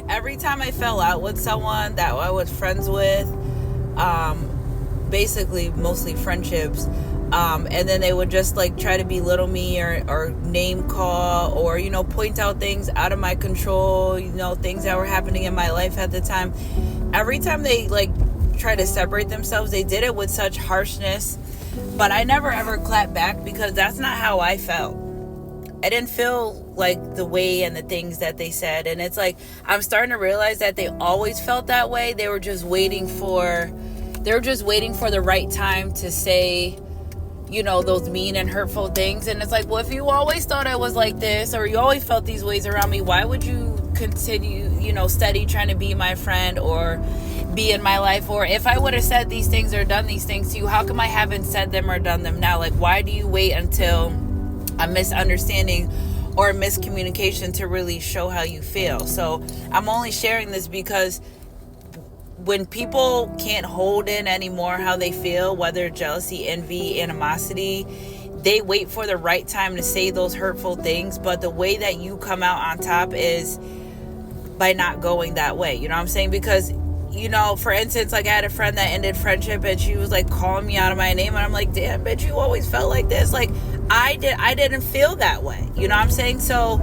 every time I fell out with someone that I was friends with, basically mostly friendships, and then they would just like try to belittle me or name call or, you know, point out things out of my control, you know, things that were happening in my life at the time. Every time they like try to separate themselves, they did it with such harshness, but I never ever clapped back because that's not how I felt. I didn't feel like the way and the things that they said. And it's like, I'm starting to realize that they always felt that way. They were just waiting for the right time to say, you know, those mean and hurtful things. And it's like, well, if you always thought I was like this, or you always felt these ways around me, why would you continue, you know, steady trying to be my friend or be in my life? Or if I would have said these things or done these things to you, how come I haven't said them or done them now? Like, why do you wait until a misunderstanding or a miscommunication to really show how you feel? So I'm only sharing this because when people can't hold in anymore how they feel, whether jealousy, envy, animosity, they wait for the right time to say those hurtful things. But the way that you come out on top is by not going that way. You know what I'm saying? Because, you know, for instance, like I had a friend that ended friendship and she was like calling me out of my name, and I'm like, damn, bitch, you always felt like this. Like I didn't feel that way. You know what I'm saying? So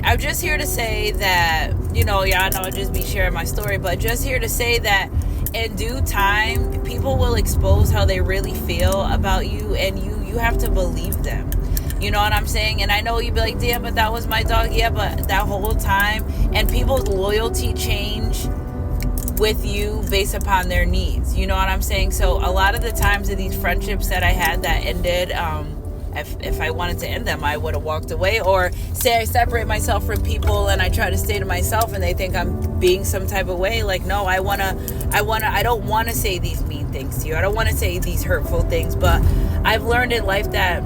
I'm just here to say that, you know, yeah, I know I'll just be sharing my story, but just here to say that in due time, people will expose how they really feel about you, and you have to believe them. You know what I'm saying? And I know you'd be like, damn, but that was my dog. Yeah, but that whole time, and people's loyalty change with you based upon their needs. You know what I'm saying? So a lot of the times of these friendships that I had that ended, if I wanted to end them, I would have walked away. Or say I separate myself from people and I try to stay to myself and they think I'm being some type of way. Like, no, I don't want to say these mean things to you. I don't want to say these hurtful things. But I've learned in life that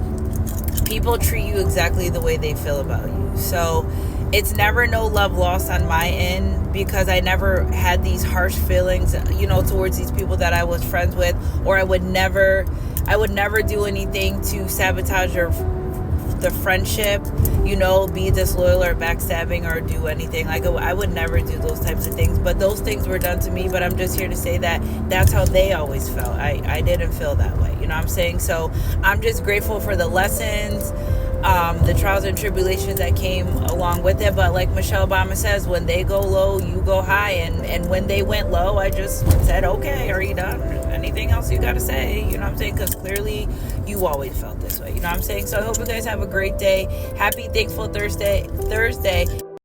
people treat you exactly the way they feel about you. So it's never no love lost on my end, because I never had these harsh feelings, you know, towards these people that I was friends with, or I would never do anything to sabotage the friendship, you know, be disloyal or backstabbing or do anything. Like, I would never do those types of things, but those things were done to me. But I'm just here to say that that's how they always felt. I didn't feel that way. You know what I'm saying? So I'm just grateful for the lessons, the trials and tribulations that came along with it. But like Michelle Obama says, when they go low, you go high. And when they went low, I just said, okay, are you done? Anything else you got to say? You know what I'm saying? Because clearly you always felt this way. You know what I'm saying? So I hope you guys have a great day. Happy Thankful Thursday.